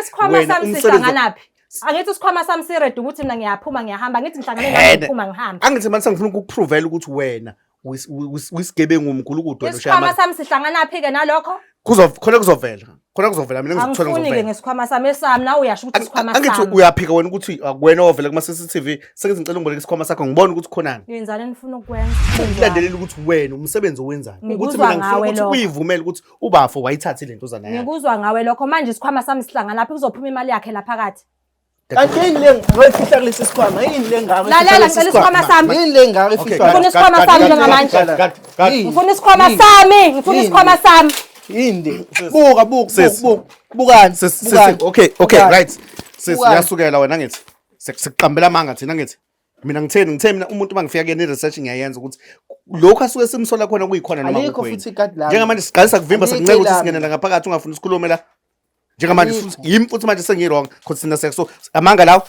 isikhwama sami sihlanganaphi? Angithi isikhwama sami siredi ukuthi mina ngiyaphuma ngiyahamba, ngithi ngihlangane ngiphuma ngihamba. Angithi manje ngifuna ukukupruvela ukuthi wena uyisigebengu umgulukudu wena ushaya. Isikhwama sami sihlanganaphi ke nalokho? Khona kuzovela mina ngizokuthola ngizovela. Angifuni ke ngesikhwama sami nawe uyasho ukuthi isikhwama sami. Angithi uyaphika wena ukuthi akuwena ovela kuma CCTV sengithi ngicela ungiboneke isikhwama sakho ngibone ukuthi khonani. Yenzani nifuna ukwenza? Ulandelela ukuthi wena umsebenzi owenzani. Ukuthi mina ngifuna ukuthi uyivumele ukuthi ubafo wayithatha lento zana yakhe. Ngikuzwa ngawe lokho manje isikhwama sami sihlanganaphi kuzophuma imali yakhe la phakathi. Kanti yini le ngifihla kulesi sikhwama yini le ngaka lalela ngicela isikhwama sami yini le ngaka ifihla ngifuna isikhwama sami njengamanje ngifuna isikhwama sami ngifuna isikhwama sami yini bukani okay right siyasukela wena ngithi sikuqambela amanga thina ngithi mina ngithe mina umuntu mangifika kuyena i-research ngiyayenza ukuthi lokho asuke simsola khona kuyikhona noma kukhona njengamanje siqalisa kuvimba sekunceka ukuthi singenela ngaphakathi ungafuni isikhulume la njengamanje yimi futhi manje sengirong because sina sekso amanga lawo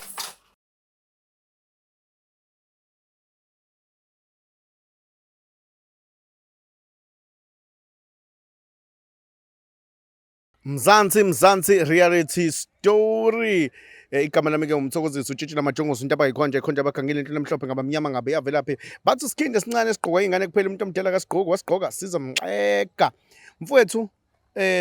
Mzansi reality story igama lami ke umthokozisi utshitshile amajongosi into abayikhonja ikhonja abakhangile into lemhlophe ngabamnyama ngabe yavela phi bathi sikhinde sincane sigqoka ingane kuphela umuntu omdala kasigqoka wasigqoka siza mxeka mfowethu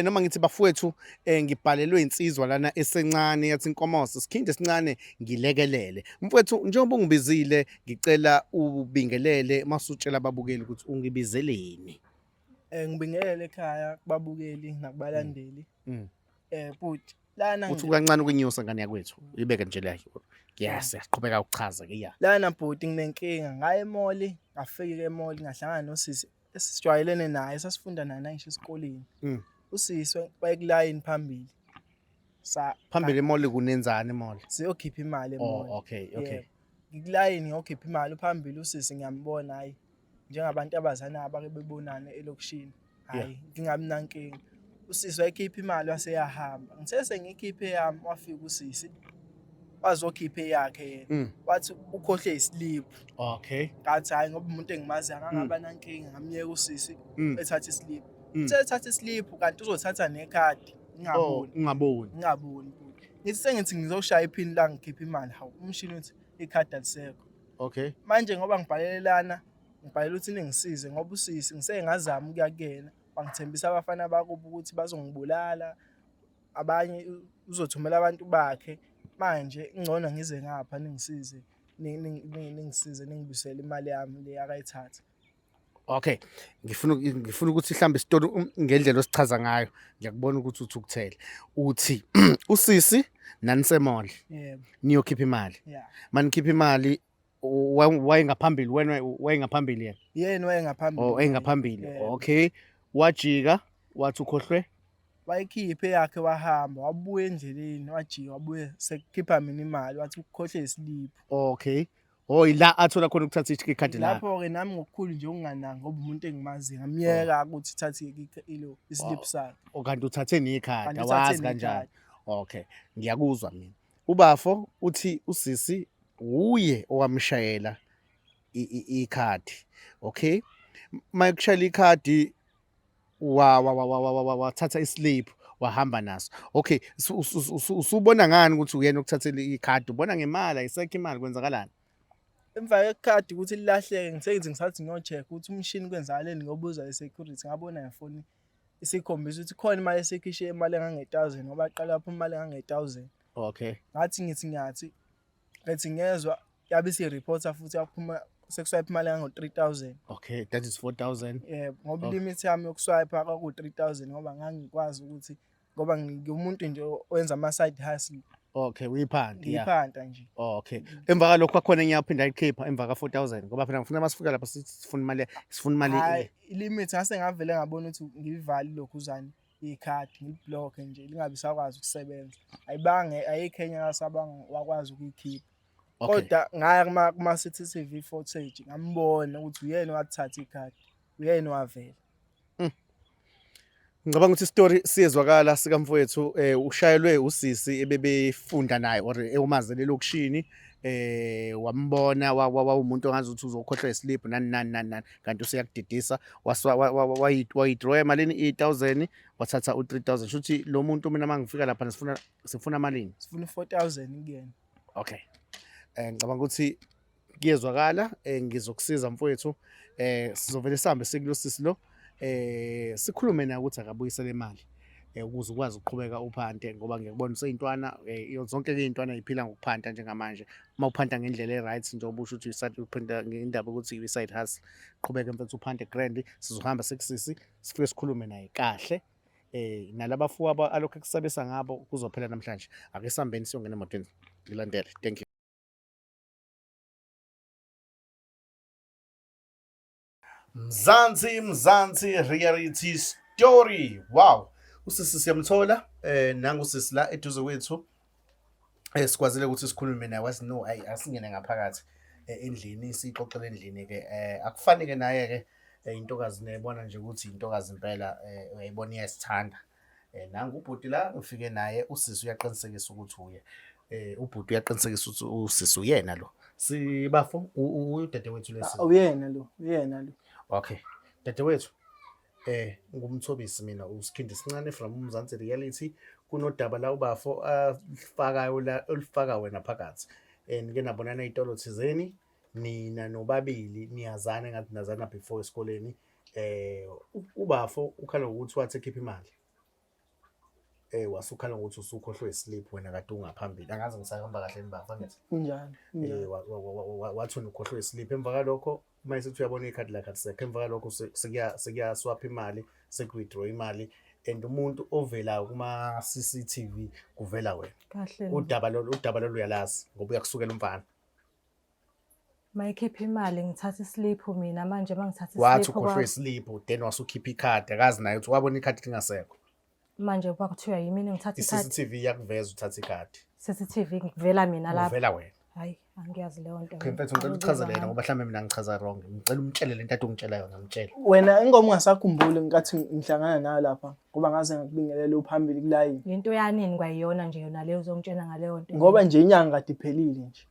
noma ngithi bafowethu ngibhalelwe insizwa lana esencane yathi inkomosi sikhinde sincane ngilekelele mfowethu njengoba ungibizile ngicela ubingelele masutshela ababukeli ukuthi ungibizeleni ngibingelele ekhaya kubabukeli nakubalandeli futhi lana uthi kancane ukwenyusa ngane yakwethu ibeke nje la yes yaqhubeka ukuchaza ke ya lana bhuti nginenkinga ngaye emoli ngafika emoli ngahlangana nosisi esijwayelene naye sasifunda naye ngisho esikoleni usisi wayekulayini phambili phambili emoli kunenzani emoli siyokhipha imali emoli okay ngikulayini ngiyokhipha imali phambili usisi ngiyambona hayi njengabantu abazana abake bebonana elokishini hayi ngingabi nankinga usisi wayekhipha imali waseyahamba ngithe ngikhiphe yami wafika usisi wazokhipha yakhe yena wathi ukhohle islip ngathi hayi ngoba umuntu engimazi angangaba nankinga ngamyeka usisi ethatha islip ethatha islip kanti uzothatha nekhadi ngingaboni ngithi sengithi ngizoshaya iphini la ngikhipha imali hawu umshini uthi ikhadi alisekho manje ngoba ngibhalelelana ngibhalela ukuthi ningisize ngoba usisi ngisengazama ukuya kuyena bangithembisa abafana bakuba ukuthi bazongibulala abanye uzothumela abantu bakhe manje ingcono ngize ngapha ningisize ningisize ningibisele imali yami le akayithatha okay ngifuna ukuthi mhlambe isitori ngendlela osichaza ngayo ngiyakubona ukuthi uthi ukuthele uthi usisi nanisemall niyokhipha imali manikhipha imali wayengaphambili wena wayengaphambili yena wayengaphambili wayengaphambili okay wajika wathi ukhohlwe wayikhiphe yakhe wahamba wabuya endleleni wajika wabuye sekukhipha mina imali wathi ukhohle islip okay ila athola khona ukuthatha ikhadi la lapho ke nami ngokukhulu nje ungananga ngoba umuntu engimazi ngamyeka ukuthi thathe ilo islip sakhe okanti uthathe nekhadi awazi kanjani okay ngiyakuzwa mina ubafo uthi usisi uye owamshayela ikhadi okay mayekushayela ikhadi wathatha islip wahamba naso okay usubona ngani ukuthi uyena ukuthathela ikhadi ubona ngemali ayisekho imali kwenzakalani emva yekhadi ukuthi lilahleke ngiseyithi ngisathi ngiyocheck ukuthi umshini kwenzakaleni ngobuza i-security ngabona ngefoni isikhombisa ukuthi khona imali esekhishe imali engange-1000 ngoba aqala lapho imali engange-1000 okay ngathi ngezwa yabe isi-reporter futhi yaphuma sekuswipe imali engango-3000 okay that is 4000 ngoba limit yami yokuswipe kwaku-3000 ngoba ngangikwazi ukuthi ngoba ngiwumuntu nje owenza ama-side hustle okay uyiphanda nje okay emva kalokho kwakhona ngiyaphinda ayikhipha emva ka-4000 ngoba phela ngifuna masifika lapha sifuna imali ilimit ngase ngavele ngabona ukuthi ngivali lokhuzana ikhadi ngiliblock nje lingabi sakwazi ukusebenza ayikho yasabanga wakwazi ukuyikhipha kodwa ngaya kuma CCTV footage ngambona ukuthi uyena wathatha ikhadi uyena wavela ngicabanga ukuthi istory siyezwakala sikamfowethu ushayelwe usisi ebebefunda naye or ewumazele lokishini wambona umuntu ongazuthi uzokhohlwa islip nani kanti useyakudidisa wayidraw emalini 8000 wathatha u3000 shuthi lo muntu mina mangifika lapha sifuna malini sifuna 4000 kuyena. Okay. Ngicabanga ukuthi kuyezwakala ngizokusiza mfowethu sizovele sihambe sikulosisi lo sikhulume naye ukuthi akabuyisele imali ukuze ukwazi ukuqhubeka uphante ngoba ngiyakubona useyintwana zonke ke intwana iphila ngokuphanta njengamanje uma uphanta ngendlela eright nje obusho ukuthi uphanda ngendaba ukuthi i-side hustle qhubeka mfethu uphante grand sizohamba sekusisi sifike sikhulume naye kahle nalabafuwa alokho ekusabisa ngabo kuzophela namhlanje ake sihambeni siyongena emotweni ngilandele. Thank you. Mzansi reality story. Wow. Usisi siyamthola nangu sisi la eduze kwethu sikwazile ukuthi sikhulume naye wathi no asingene ngaphakathi endlini sixoxele endlini ke akufani ke naye ke intokazi nebona nje ukuthi intokazi impela uyayibona iyasithanda nangu ubhuti la ufike naye usisi uyaqinisekisa ukuthi uye ubhuti uyaqinisekisa ukuthi usisi uyena lo sibafo udadewethu lesi Uyena lo. Okay dadewethu ngumthobisi mina uSikhindi Sincane from Mzansi Reality kunodaba la ubafo afakayo la olifaka wena phakathi nike nabonana izitolo thizeni nina nobabili niyazana ngathi nazana before esikoleni ubafo ukhala ukuthi wathi ekhipha imali wasukhala ukuthi usukhohlwe islip wena kade ungaphambili angazi ngisahamba kahle nibafo ngithi Kunjani. wathi ukhohlwe islip emva kalokho uma sithi uyabona ikhadi lakhe sekhe emva kalokho sekuya swap imali sekuwithdraw imali and umuntu ovela kuma CCTV kuvela wena Kahle. udaba lolu uyalazi ngoba uyakusukela umfana Mayikhipha imali ngithatha islip mina manje mangithatha islip. wathi ukhohlwe islip then wasukhipha ikhadi akazi naye ukuthi wabona ikhadi lingasekho Manje kwakuthiwa yimini ngithatha ikhadi. CCTV yakuveza uthatha ikhadi CCTV ngivela mina lapha. uvela wena Hayi angiyazi leyo nto. okay mfethu ngicela uchaze yena ngoba mhlambe mina ngichaza wrong ngicela umtshele lento ade ungitshela yona ngimtshele Wena ingoma ungasakhumbuli ngicathi ngihlangana nayo lapha ngoba ngaze ngakubingelela uphambili kulayini. Into yanini kwayiyona nje yona leyo uzongitshela ngaleyo nto. Ngoba nje inyanga kade iphelile nje.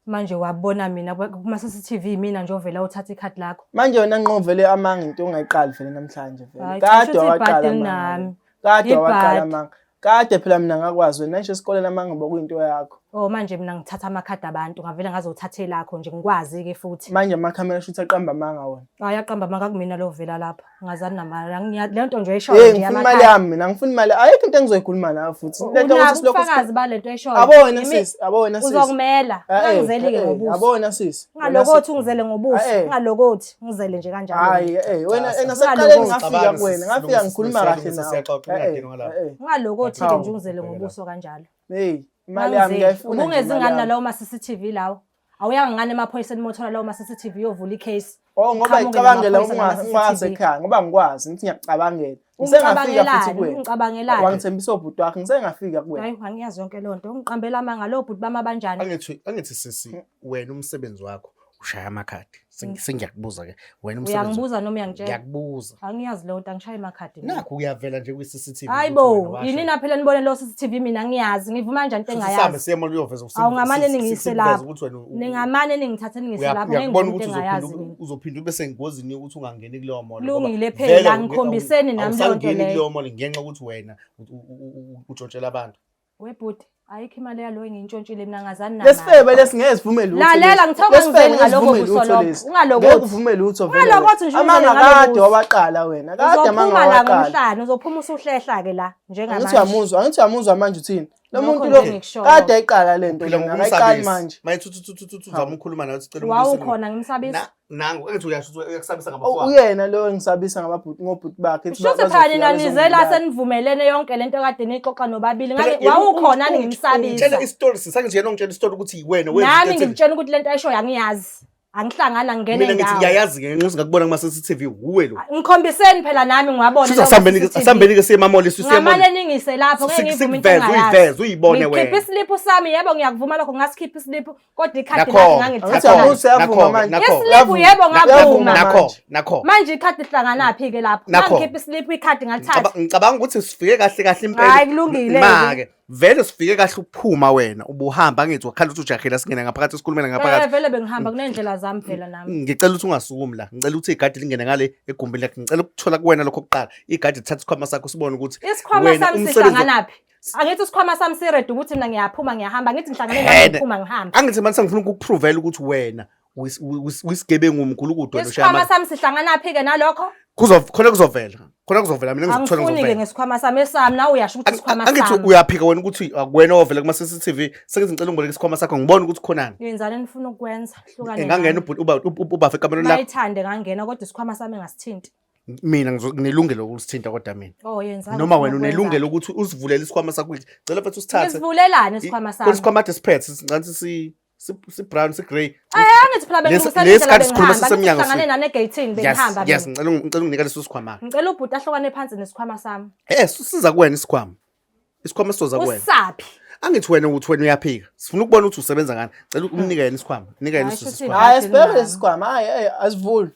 Manje wabona mina kuma CCTV mina nje ovela uthatha ikhadi lakho. Manje wena nqovele amanga into ongayiqali vele namhlanje vele. Hayi, Kade kusho ukuthi waqala ibhadi amanga. nami. Kade waqala Ibhadi. amanga. Kade phela mina ngakwazi wena nje esikoleni amanga bokuyinto yakho. Oh manje mina ngithatha amakhadi abantu ngavela ngazothathe lakho nje ngikwazi ke futhi. Manje amakhamera shoot aqamba amanga wona. Hayi aqamba maka kumina lo vela lapha. Ngazani namali le nto nje esho Hey nje ngifuna imali yami mina ngifuna imali. Ayikho into engizoyikhuluma nayo futhi. Lento ukuthi silokho ufakazi balento esho. abona sisi, abona sisi. Uzokumela. Ungizeli ke ngobuso. Abona sisi. Ungalokothi ungizele ngobuso. Ungalokothi ngizele nje kanjalo. Hayi wena enasaqaleni ngafika kuwena. Ngafika ngikhuluma kahle nawe. Ungalokothi ke nje ungizele ngobuso kanjalo. Hey imali yami ngiyayifuna. Ungezingani nalawo ma CCTV lawo. Awuyanga ngane emaphoyiseni mothola lawo ma CCTV yovula icase. Oh ngoba icabangela ungazi ekhaya ngoba ngikwazi ngithi ngiyacabangela. Ngisengafika futhi kuwena. Ngicabangelayo. Wangithembisa ubhuti wakhe ngisengafika kuwena. Hayi angiyazi yonke lonto. Ungiqambela amanga lo bhuti bama banjani. angithi sisi wena umsebenzi wakho ushaya amakhadi sengiyakubuza ke wena Uyangibuza noma uyangitshela? ngiyakubuza Angiyazi lo nto angishaya emakhadi. nakho uyavela nje kwi-CCTV Hayibo yini na phela nibone lo CCTV mina ngiyazi ngivuma nje into engayazi. sihambe siyema uyoveza Awungamane ningise lapho. ukuthi wena Ningamane ningithathe ningise lapho uyabona ngeke ukuthi engayazi. uzophinda ube sengozini ukuthi ungangeni kuleyo mall Lungile phela ngikhombiseni nami le nto leyo. kuleyo mall ngenxa ukuthi wena utshontshela abantu Webhuti ayikho imali yalo engiyintshontshile mina ngazani nayo. Lesifebe lesingezivumela utho. Lalela ngithoba ngizeli ngaloko buso lokho. Ungalokothi. Ungavumela utho vele. Ungalokothi nje amanga kade wabaqala wena. Kade amanga uzophuma la wabaqala. ngomhlanje uzophuma usuhlehla ke la Angithi uyamuzwa manje uthini? Lo Lokho muntu nje lo ngikushoyo. kade ayiqala lento phila lena ayiqali manje. mayithuthu uzama ukukhuluma nawe sicela wawukhona ngimsabisa. nangu engithi uyasho uyakusabisa ngabafowabo Uyena lo engisabisa ngobhuti bakhe Shuthe phani nanizela senivumelene yonke lento kade nixoxa nobabili ngake wawukhona ngimsabisa. Tshela istory sisangithi yena ongitshela istory ukuthi wena Nami ngikutshela ukuthi lento ayisho yangiyazi. Angihlangana ngene mina ngithi ndawo. ngiyayazi ke nxa ngakubona kuma CCTV uwe lo Ngikhombiseni phela nami ngiwabona. asambeni ke semamoli Ngamane ningise lapho ngeke ngivuma into uyiveze uyibone wena. Ngikhipha islip sami yebo ngiyakuvuma lokho ngasikhipha islip kodwa ikhadi Nakho, lakhe ngangilithatha. useyavuma manje. Islip yebo ngavuma. nakho Manje ikhadi hlanganaphi ke lapho? Nakho. Mangikhipha islip ikhadi ngalithatha. ngicabanga ukuthi sifike kahle Hayi impela kulungile. ma-ke vele sifike kahle ukuphuma wena ubuhamba ngithi wakhala ukuthi ujahela singene ngaphakathi sikhulumela ngaphakathi vele bengihamba kunendlela zami phela nami. ngicela ukuthi ungasukumi la ngicela ukuthi igadi lingene ngale egumbini lakhe ngicela ukuthola kuwena lokho kuqala igadi lithatha isikhwama sakho sibone ukuthi Isikhwama sami sihlanganaphi? Angithi isikhwama sami siready ukuthi mina ngiyaphuma ngiyahamba ngithi ngihlangane nawe ngiphuma ngihamba. angithi manje ngifuna ukuprovela ukuthi wena uyisigebengu umgulukudu wena Isikhwama sami sihlanganaphi ke nalokho? khona kuzovela mina ngizokuthola Angifuni ke ngizovela ngesikhwama sami esami nawe uyasho ukuthi isikhwama angithi sami. uyaphika wena ukuthi akuwena ovela kuma CCTV sengithi ngicela ungiboleke isikhwama sakho ngibone ukuthi khonani Yenzani nifuna ukwenza hlukane. engangena ubafe ekamereni lakho Bayithande ngangena kodwa isikhwama sami engasithinti. mina nginelungelo lokusithinta kodwa mina Oh yenzani. noma wena unelungelo ukuthi usivulele isikhwama sakho cela mfethu usithathe Ngisivulelani isikhwama sami? isikhwama ade siphethe ngathi si brown si grey Angithi phela bengilungisela lesikhathi sikhuluma sisemnyango sihlangane nane egate-ini bengihamba yes mina. ngicela unginika leso sikhwama Ngicela ubhuti ahlukane phansi nesikhwama sami. siza kuwena isikhwama sizoza kuwena Usaphi? angithi wena uyaphika sifuna ukubona ukuthi usebenza ngani cela umnika yena isikhwama nika yena Hayi, isikhwama Hayi sibheke lesikhwama. Hayi asivuli.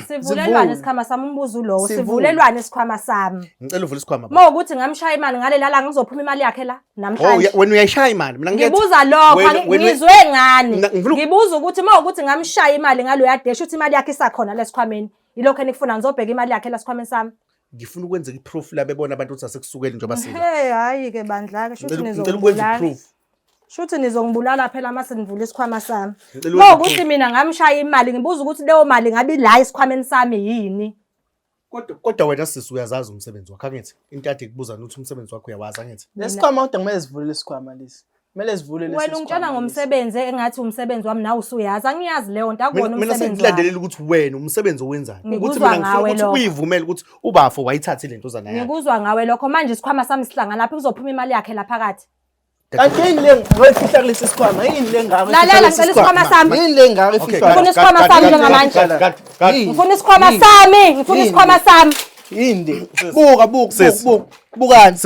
Sivulelwane isikhwama sami umbuzo ulowo. Sivulelwane isikhwama sami. ngicela uvule isikhwama Mawukuthi ngamshaya imali ngale lala ngizophuma imali yakhe la namhlanje. wena uyayishaya imali mina Ngibuza lokho ngizwe ngani. Ngibuza ukuthi mawukuthi ngamshaya imali ngalo yadesha uthi imali yakhe isakhona lesikhwameni. Yilokho enikufuna ngizobheka imali yakhe lesikhwameni sami. ngifuna ukwenza iproof la bebona abantu ukuthi asekusukeli njengoba siza Hayi ke bandla ke shuthi ngicela ukwenza nizongibulala. iproof Shuthi nizongibulala phela mase nivula isikhwama sami. Ngicela ukwenza Mawukuthi mina ngamshaya imali ngibuza ukuthi leyo mali ngabe la isikhwameni sami yini. kodwa wena sisi uyazazi umsebenzi wakho angithi into ade kubuza ukuthi umsebenzi wakho uyawazi angithi Lesikhwama kodwa kumele sivule lesikhwama lesi. Kumele sivule lesi. Wena ungitshela ngomsebenzi engathi umsebenzi wami nawe usuyazi. Angiyazi leyo nto akubona mina umsebenzi wami. sengilandelela ukuthi wena umsebenzi owenzayo ukuthi Ngikuzwa mina ngifuna ngawe ukuthi lokho. uyivumele ukuthi ubafo wayithatha lento zana yakhe Ngikuzwa ngawe lokho manje isikhwama sami sihlanga lapha kuzophuma imali yakhe la phakathi. Kanti yini le ngifihla kulesi sikhwama? Yini le ngaka? Lalela ngicela isikhwama sami. Yini le ngaka ifihla? Ngifuna isikhwama sami njengamanje. Yini? Ngifuna isikhwama sami. Ngifuna isikhwama sami. Yini? Bukani.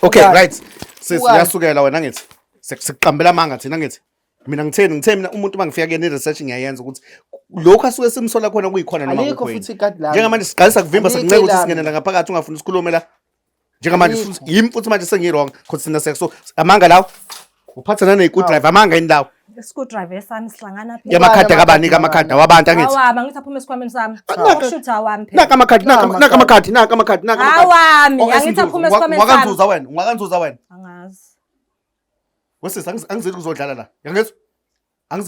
okay right sisi yasukela wena ngithi sikuqambela amanga thina ngithi mina ngithe mina umuntu mangifika kuyena i-research ngiyayenza ukuthi lokho asuke simsola khona kuyikhona noma Alikho kukhona futhi ikadi lami. njengamanje siqalisa kuvimba Alikho sekuncela ukuthi lami. singenela ngaphakathi ungafuni ukukhuluma la njengamanje yimi futhi manje sengi-wrong because sina so amanga lawo uphathana ne-good drive amanga yini lawo Screwdriver sami sihlangana phi? yamakhadi akabanika amakhadi wabantu angithi Awami ngithi aphuma esikhwameni sami. Naka- Ushutha wami phela. naka amakhadi Awami angithi aphuma esikhwameni sami. ungakanzuza wena Angazi. wesisi angizeli kuzodlala la yangezwa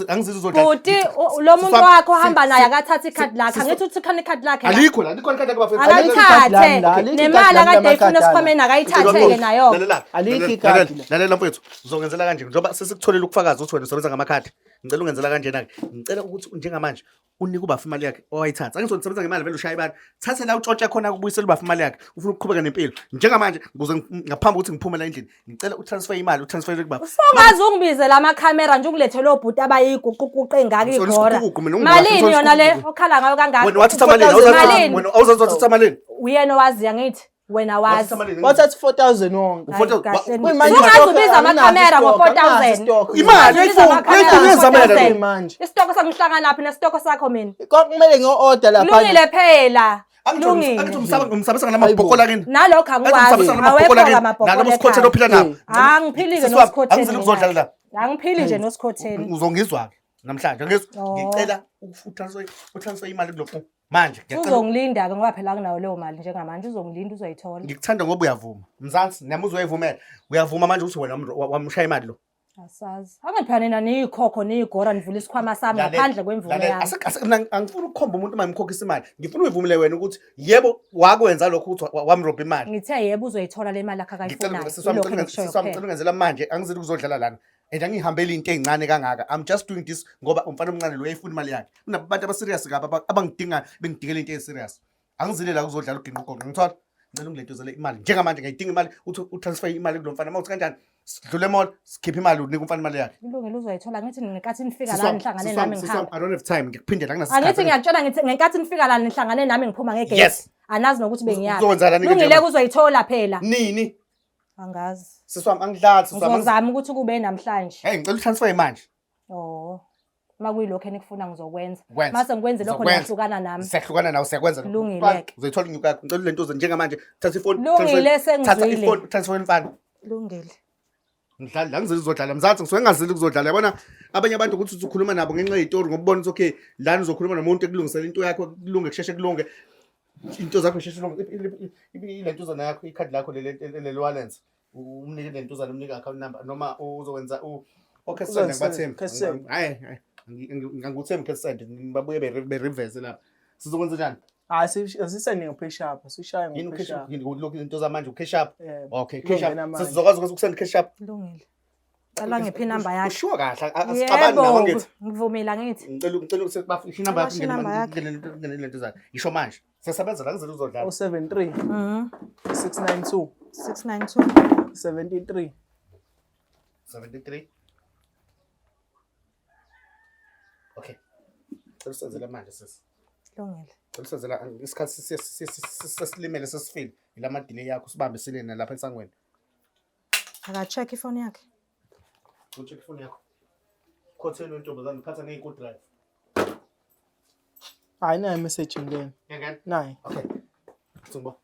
angizeli uzodlala Buti lo muntu wakho ohamba naye akathatha ikhadi lakhe. Angithi uthi khona ikhadi lakhe. alikho ikhadi lakhe bafethu Akalithathe. Alikho Nemali ikhadi akade lami ifuna lamakhatala. esikhwameni akayithathe-ke nayo. Alikho ikhadi la. lalela mfethu uzongenzela kanje njengoba sesikutholile ukufakaza ukuthi wena usebenza ngamakhadi ngicela ungenzela kanjena-ke ngicela ukuthi njengamanje unike ubafa imali yakhe owayithatha angithi nisebenza ngemali vele ushaya ibani thathe la utshontshe khona kubuyisela ubafa imali yakhe ufuna ukuqhubeka nempilo njengamanje ukuze ngaphambi kokuthi ngiphume la endlini ngicela utransfer imali utransfer kubaba Ungaze ungibizela amakhamera nje ungilethele obhuti abayiguququqe engaka igora. Malini yona le okhala ngayo kangaka? wena wathatha malini wena awuzazi wathatha malini Uyena owaziya ngithi wena wazi. Wathatha 4,000 wonke. Ungaze ubiza amakhamera ngo-4,000. imali Uyayizamela manje. Isitoko sangihlangana laphi nesitoko sakho mina? Kumele ngiyo-order lapha. Lungile phela. angithi umsabisa ngamabhokola kini Nalokho angikwazi. Awekho amabhokola. nalabo sikhothela ophila nabo Angiphilile angizeli kuzodlala nosikhotheni. la Angiphili nje nosikhotheni. uzongizwa-ke namhlanje ngicela utransfer imali kulokhu manje Uzongilinda-ke ngoba phela akunayo leyo mali njengamanje uzongilinda uzoyithola. ngikuthanda ngoba uyavuma mzansi nami uzoyivumela uyavuma manje ukuthi wena wamshaya imali lo Asazi. Angiphana nina niyikhokho niyigora nivula isikhwama sami ngaphandle kwemvume yami. angifuni ukukhomba umuntu uma ngimkhokhisa imali ngifuna uyivumile wena ukuthi yebo wakwenza lokho ukuthi wamrobha imali Ngithe yebo uzoyithola le mali yakhe akayifunayo. ngicela ungenzela manje angizeli kuzodlala lana and angihambeli into ey'ncane kangaka I'm just doing this ngoba umfana omncane lo uyayifuna imali yakhe kunabantu abaserious ngapha abangidinga bengidingela into ey'serious angizile la kuzodlala uginqogonqa ngithola ngicela ungilentuzele imali njengamanje ngiyayidinga imali uthi utransfer imali kulo mfana mawuthi kanjani sidlule mall sikhiphe imali unika umfana imali yakhe Ilungile uzoyithola ngithi ngenkathi nifika la nihlangane nami ngihamba. I don't have time ngikuphindela Angithi ngiyakutshela ngithi ngenkathi nifika la nihlangane nami ngiphuma ngegate. Yes. Anazi nokuthi bengiyaphi. Uzokwenza nini Lungile kuzoyithola phela. nini Angazi. siswami angidlali siswami Ngizozama ukuthi kube namhlanje. hey ngicela utransfer manje Oh. Makuyilokho enikufuna ngizokwenza. Kwenza. Mase ngikwenze lokho Uzokwenza. niyahlukana nami. siyahlukana nawe siyakwenza Lungile-ke. uzoyithola inyuka yakho ngicela lento njengamanje thatha ifoni Lungile thatha sengizwile. ifoni transfer imfana Lungile. Ngidlala la ngizeli uzodlala Mzansi ngisuke ngingazeli ukuzodlala yabona abanye abantu ukuthi ukhuluma nabo ngenxa yezitori ngoba ubona ukuthi okay lana uzokhuluma nomuntu ekulungisela into yakho kulunge kusheshe kulunge into zakho sheshe kulunge ile ntuzana yakho ikhadi lakho le wallet umnike le ntuzana umnike account number noma uzokwenza okay send ngibathemba hayi ngangikuthemba kesend babuye be reverse lapha sizokwenza njani asisende nge-cash app sishaya nge-cash nge-cash app lokho into zamanje u-cash app okay cash Kulungile app manje. sizokwazi ukuthi ukusend cash app Kulungile. Cala ngiphi inamba yakhe. ushiwa kahle asixabani nawo ngithi Ngivumela ngithi. ngicela ukuthi bafishe inamba yakho Basho inamba yakhe. ngene lento zakho isho manje sesabenza la ngizela uzodlala 073 692 692 73 73 okay sesenzela manje sisi Kulungile. sesenzela isikhathi sesilimele sesifile ilama delay yakho sibambe silene lapha esangweni Aka check ifoni yakhe. ucheck ifoni yakho khotheni intombazane phatha ngeyiku drive hayi nayi message ngene ngene nayi okay Tsumbo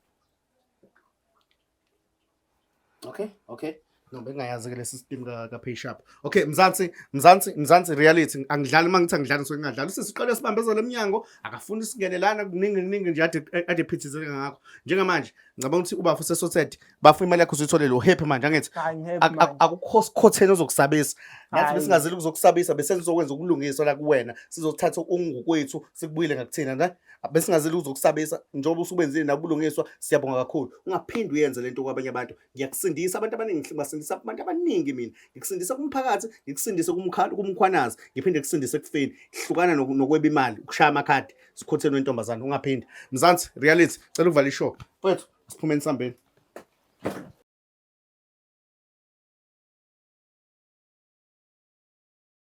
okay no bengayazi ke lesi system ka PayShap okay Mzansi reality angidlali mangithi angidlali so ngingadlali sisiqale sibambezela eminyango akafuni singenelana kuningi nje ade phithizele ngakho njengamanje ngicabanga ukuthi uba futhi sorted bafuna imali yakho uzithole lo happy manje angithi hayi ngihappy manje akukho sikhotheni ozokusabisa nathi Hayi. besingazeli ukuzokusabisa bese sizokwenza ukulungiswa la kuwena sizothatha ungukwethu sikubuyile ngakuthina ne besingazeli ukuzokusabisa njengoba usubenzile nabulungiswa siyabonga kakhulu ungaphindi uyenze lento kwabanye abantu ngiyakusindisa abantu abaningi ngisindisa abantu abaningi mina ngikusindisa kumphakathi ngikusindise kumkhwanazi ngiphinde kusindise ekufeni hlukana nokweba imali ukushaya amakhadi sikhotheni wentombazane ungaphindi Mzansi reality cela uvale ishow mfethu siphumeni sambeni